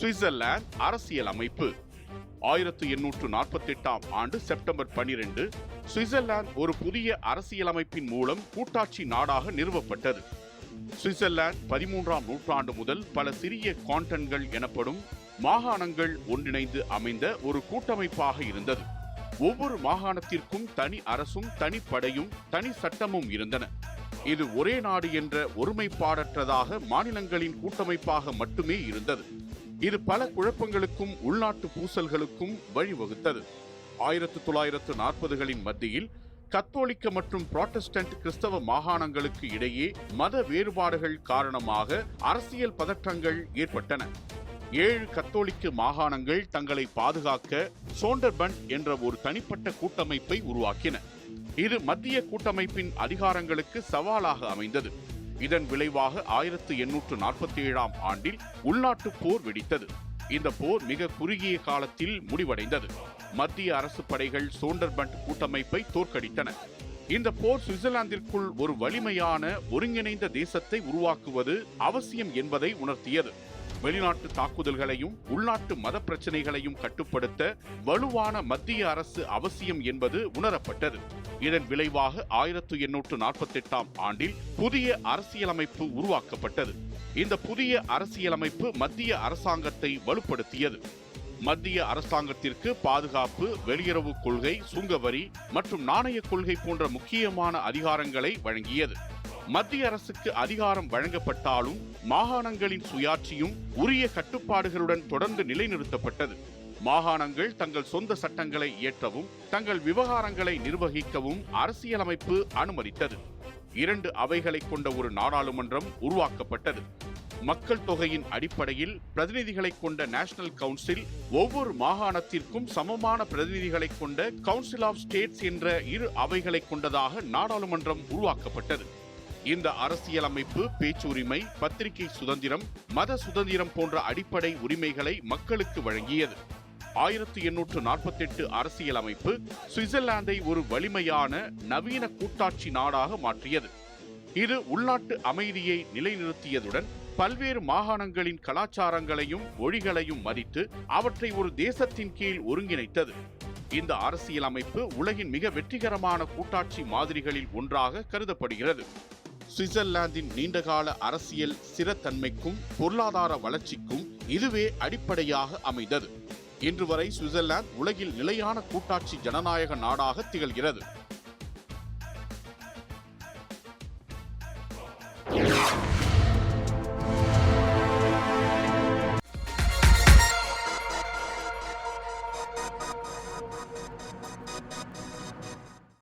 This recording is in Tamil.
சுவிட்சர்லாந்து அரசியல் அமைப்பு 1848 ஆண்டு செப்டம்பர் 12 சுவிட்சர்லாந்து ஒரு புதிய அரசியலமைப்பின் மூலம் கூட்டாட்சி நாடாக நிறுவப்பட்டது. சுவிட்சர்லாந்து 13ஆம் நூற்றாண்டு முதல் பல சிறிய கான்டன்கள் எனப்படும் மாகாணங்கள் ஒன்றிணைந்து அமைந்த ஒரு கூட்டமைப்பாக இருந்தது. ஒவ்வொரு மாகாணத்திற்கும் தனி அரசும் தனி படையும் தனி சட்டமும் இருந்தன. இது ஒரே நாடு என்ற ஒருமைப்பாடற்றதாக மாநிலங்களின் கூட்டமைப்பாக மட்டுமே இருந்தது. இது பல குழப்பங்களுக்கும் உள்நாட்டு பூசல்களுக்கும் வழிவகுத்தது. 1940களின் மத்தியில் கத்தோலிக்க மற்றும் புராட்டஸ்டன்ட் கிறிஸ்தவ மாகாணங்களுக்கு இடையே மத வேறுபாடுகள் காரணமாக அரசியல் பதற்றங்கள் ஏற்பட்டன. 7 கத்தோலிக்க மாகாணங்கள் தங்களை பாதுகாக்க சோண்டர்பண்ட் என்ற ஒரு தனிப்பட்ட கூட்டமைப்பை உருவாக்கின. இது மத்திய கூட்டமைப்பின் அதிகாரங்களுக்கு சவாலாக அமைந்தது. இதன் விளைவாக 1847ஆம் ஆண்டில் உள்நாட்டு போர் வெடித்தது. இந்த போர் மிக குறுகிய காலத்தில் முடிவடைந்தது. மத்திய அரசு படைகள் சோண்டர்பண்ட் கூட்டமைப்பை தோற்கடித்தன. இந்த போர் சுவிட்சர்லாந்திற்குள் ஒரு வலிமையான ஒருங்கிணைந்த தேசத்தை உருவாக்குவது அவசியம் என்பதை உணர்த்தியது. வெளிநாட்டு தாக்குதல்களையும் உள்நாட்டு மத பிரச்சனைகளையும் கட்டுப்படுத்த வலுவான மத்திய அரசு அவசியம் என்பது உணரப்பட்டது. இதன் விளைவாக 1848ஆம் ஆண்டில் புதிய அரசியலமைப்பு உருவாக்கப்பட்டது. இந்த புதிய அரசியலமைப்பு மத்திய அரசாங்கத்தை வலுப்படுத்தியது. மத்திய அரசாங்கத்திற்கு பாதுகாப்பு, வெளியுறவு கொள்கை, சுங்கவரி மற்றும் நாணய கொள்கை போன்ற முக்கியமான அதிகாரங்களை வழங்கியது. மத்திய அரசுக்கு அதிகாரம் வழங்கப்பட்டாலும் மாகாணங்களின் சுயாட்சியும் உரிய கட்டுப்பாடுகளுடன் தொடர்ந்து நிலைநிறுத்தப்பட்டது. மாகாணங்கள் தங்கள் சொந்த சட்டங்களை இயற்றவும் தங்கள் விவகாரங்களை நிர்வகிக்கவும் அரசியலமைப்பு அனுமதித்தது. 2 அவைகளை கொண்ட ஒரு நாடாளுமன்றம் உருவாக்கப்பட்டது. மக்கள் தொகையின் அடிப்படையில் பிரதிநிதிகளை கொண்ட நேஷனல் கவுன்சில், ஒவ்வொரு மாகாணத்திற்கும் சமமான பிரதிநிதிகளை கொண்ட கவுன்சில் ஆஃப் ஸ்டேட்ஸ் என்ற 2 அவைகளை கொண்டதாக நாடாளுமன்றம் உருவாக்கப்பட்டது. இந்த அரசியலமைப்பு பேச்சுரிமை, பத்திரிகை சுதந்திரம், மத சுதந்திரம் போன்ற அடிப்படை உரிமைகளை மக்களுக்கு வழங்கியது. 1848 அரசியலமைப்பு சுவிட்சர்லாந்தை ஒரு வலிமையான நவீன கூட்டாட்சி நாடாக மாற்றியது. இது உள்நாட்டு அமைதியை நிலைநிறுத்தியதுடன் பல்வேறு மாகாணங்களின் கலாச்சாரங்களையும் மொழிகளையும் மதித்து அவற்றை ஒரு தேசத்தின் கீழ் ஒருங்கிணைத்தது. இந்த அரசியலமைப்பு உலகின் மிக வெற்றிகரமான கூட்டாட்சி மாதிரிகளில் ஒன்றாக கருதப்படுகிறது. சுவிட்சர்லாந்தின் நீண்டகால அரசியல் ஸ்திரத்தன்மைக்கும் பொருளாதார வளர்ச்சிக்கும் இதுவே அடிப்படையாக அமைந்தது. இன்று வரை சுவிட்சர்லாந்து உலகில் நிலையான கூட்டாட்சி ஜனநாயக நாடாக திகழ்கிறது.